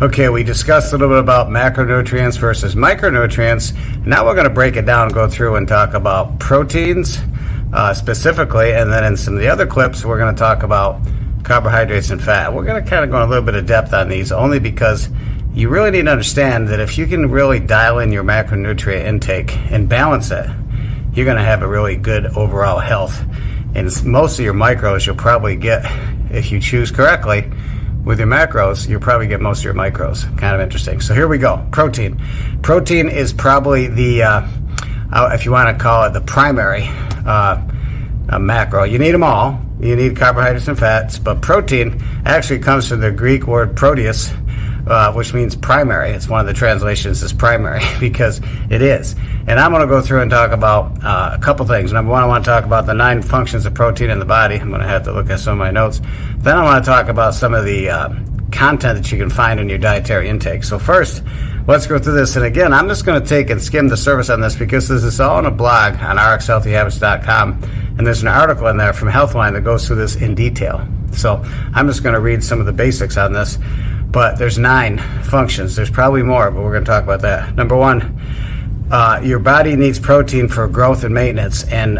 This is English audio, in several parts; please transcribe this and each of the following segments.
Okay, we discussed a little bit about macronutrients versus micronutrients. Now we're going to break it down, go through and talk about proteins specifically, and then in some of the other clips we're going to talk about carbohydrates and fat. We're going to kind of go in a little bit of depth on these only because you really need to understand that if you can really dial in your macronutrient intake and balance it, you're going to have a really good overall health. And most of your micros you'll probably get, if you choose correctly, with your macros, you'll probably get most of your micros. Kind of interesting. So here we go. Protein. Protein is probably the, if you want to call it the primary macro. You need them all. You need carbohydrates and fats, but protein actually comes from the Greek word proteus, which means primary. It's one of the translations is primary because it is. And I'm going to go through and talk about a couple things. Number one, I want to talk about the 9 functions of protein in the body. I'm going to have to look at some of my notes. Then I want to talk about some of the content that you can find in your dietary intake. So first, let's go through this. And again, I'm just going to take and skim the surface on this because this is all in a blog on RxHealthyHabits.com. And there's an article in there from Healthline that goes through this in detail. So I'm just going to read some of the basics on this. But there's 9 functions. There's probably more, but we're going to talk about that. Number one, your body needs protein for growth and maintenance and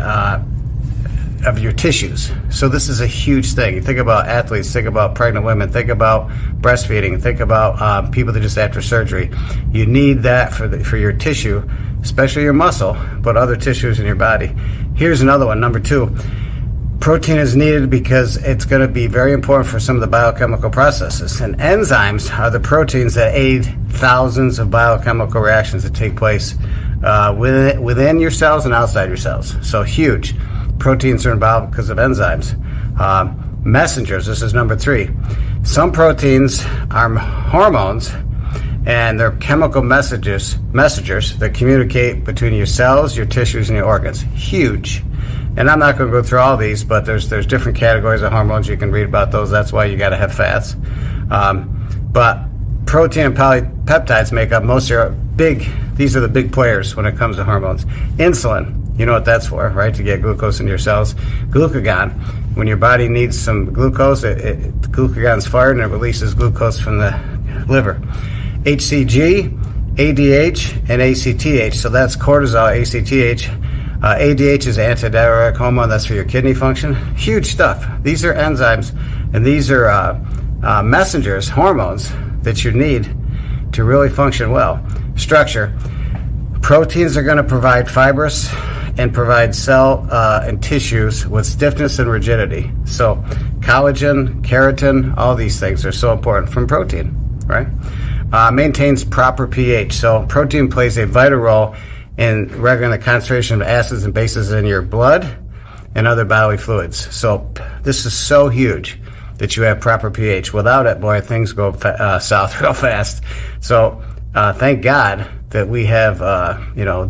of your tissues. So this is a huge thing. You think about athletes, think about pregnant women, think about breastfeeding, think about people that just after surgery. You need that for your tissue, especially your muscle, but other tissues in your body. Here's another one, number 2. Protein is needed because it's going to be very important for some of the biochemical processes. And enzymes are the proteins that aid thousands of biochemical reactions that take place within your cells and outside your cells. So huge. Proteins are involved because of enzymes. Messengers, this is number 3. Some proteins are hormones, and they're chemical messengers that communicate between your cells, your tissues, and your organs. Huge. And I'm not going to go through all these, but there's different categories of hormones. You can read about those. That's why you got to have fats. But protein and polypeptides make up most of your these are the big players when it comes to hormones. Insulin, you know what that's for, right? To get glucose into your cells. Glucagon, when your body needs some glucose, glucagon's fired and it releases glucose from the liver. HCG, ADH, and ACTH. So that's cortisol, ACTH. ADH is antidiuretic hormone. That's for your kidney function. Huge stuff. These are enzymes, and these are messengers, hormones that you need to really function well. Structure. Proteins are going to provide fibrous and provide cell and tissues with stiffness and rigidity. So collagen, keratin, all these things are so important from protein, right? Maintains proper pH. So protein plays a vital role in regulating the concentration of acids and bases in your blood and other bodily fluids. So this is so huge that you have proper pH. Without it, boy, things go south real fast. So thank God that we have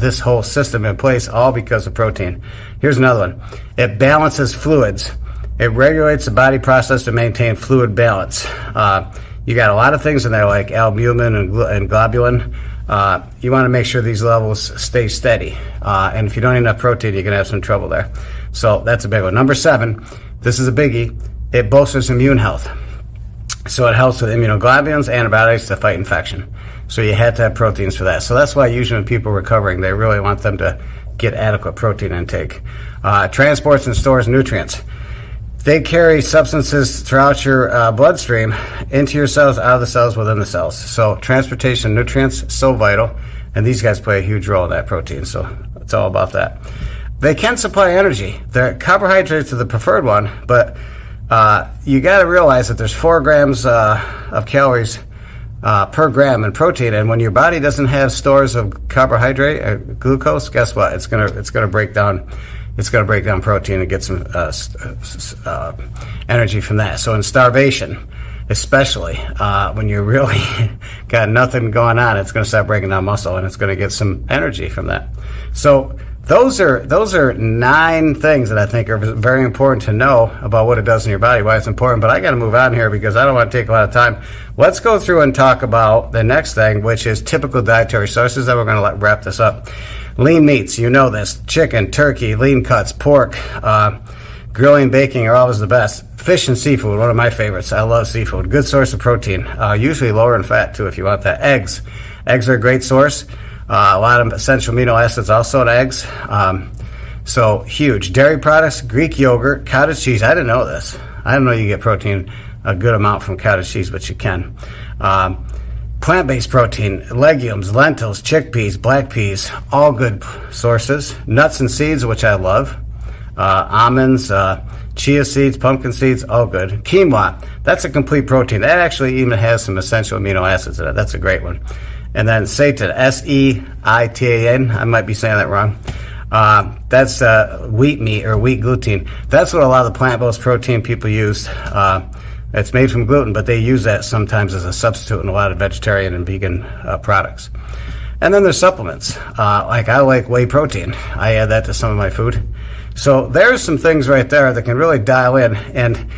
this whole system in place, all because of protein. Here's another one. It balances fluids. It regulates the body process to maintain fluid balance. You got a lot of things in there like albumin and globulin. You want to make sure these levels stay steady. And if you don't eat enough protein, you're going to have some trouble there. So that's a big one. Number 7, this is a biggie. It bolsters immune health. So it helps with immunoglobulins, antibiotics to fight infection. So you have to have proteins for that. So that's why usually when people are recovering, they really want them to get adequate protein intake. Transports and stores nutrients. They carry substances throughout your bloodstream into your cells, out of the cells, within the cells. So transportation nutrients, so vital. And these guys play a huge role in that protein. So it's all about that. They can supply energy. The carbohydrates are the preferred one, but you got to realize that there's 4 grams of calories per gram in protein. And when your body doesn't have stores of carbohydrate, glucose, guess what? It's gonna break down. It's going to break down protein and get some energy from that. So in starvation, especially when you really got nothing going on, it's going to start breaking down muscle and it's going to get some energy from that. So those are 9 things that I think are very important to know about what it does in your body, why it's important. But I got to move on here because I don't want to take a lot of time. Let's go through and talk about the next thing, which is typical dietary sources. Then we're going to wrap this up. Lean meats, you know this. Chicken, turkey, lean cuts, pork, Grilling, baking are always the best. Fish and seafood, one of my favorites. I love seafood. Good source of protein. Usually lower in fat too if you want that. Eggs. Eggs are a great source. A lot of essential amino acids also in eggs. So huge. Dairy products, Greek yogurt, cottage cheese. I didn't know this. I didn't know you get protein a good amount from cottage cheese, but you can. Plant-based protein, legumes, lentils, chickpeas, black peas, all good sources. Nuts and seeds, which I love. Almonds, chia seeds, pumpkin seeds, all good. Quinoa, that's a complete protein. That actually even has some essential amino acids in it. That's a great one. And then seitan, S-E-I-T-A-N. I might be saying that wrong. That's wheat meat or wheat gluten. That's what a lot of the plant-based protein people use. It's made from gluten, but they use that sometimes as a substitute in a lot of vegetarian and vegan products. And then there's supplements. Like I like whey protein. I add that to some of my food. So there's some things right there that can really dial in. And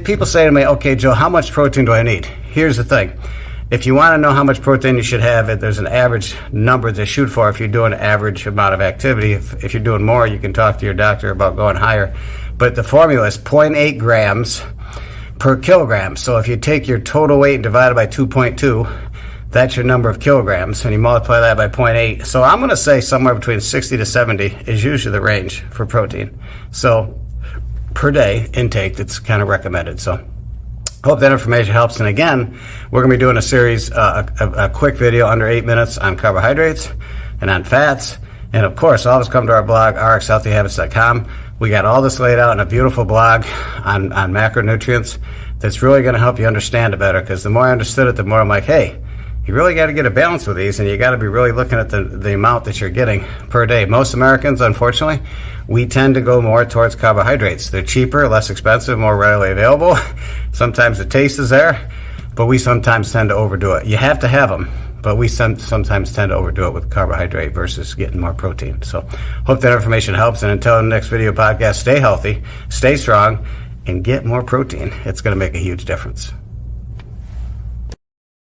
people say to me, okay, Joe, how much protein do I need? Here's the thing. If you want to know how much protein you should have, there's an average number to shoot for if you're doing an average amount of activity. If you're doing more, you can talk to your doctor about going higher. But the formula is 0.8 grams per kilogram. So if you take your total weight and divide it by 2.2, that's your number of kilograms, and you multiply that by 0.8. So I'm going to say somewhere between 60 to 70 is usually the range for protein. So per day intake, that's kind of recommended. So hope that information helps. And again, we're going to be doing a series, a quick video under 8 minutes on carbohydrates and on fats. And of course, always come to our blog, RxHealthyHabits.com. We got all this laid out in a beautiful blog on macronutrients that's really going to help you understand it better, because the more I understood it, the more I'm like, hey, you really got to get a balance with these, and you got to be really looking at the amount that you're getting per day. Most Americans, unfortunately, we tend to go more towards carbohydrates. They're cheaper, less expensive, more readily available. Sometimes the taste is there, but we sometimes tend to overdo it. You have to have them, but we sometimes tend to overdo it with carbohydrate versus getting more protein. So hope that information helps, and until the next video podcast, stay healthy, stay strong, and get more protein. It's going to make a huge difference.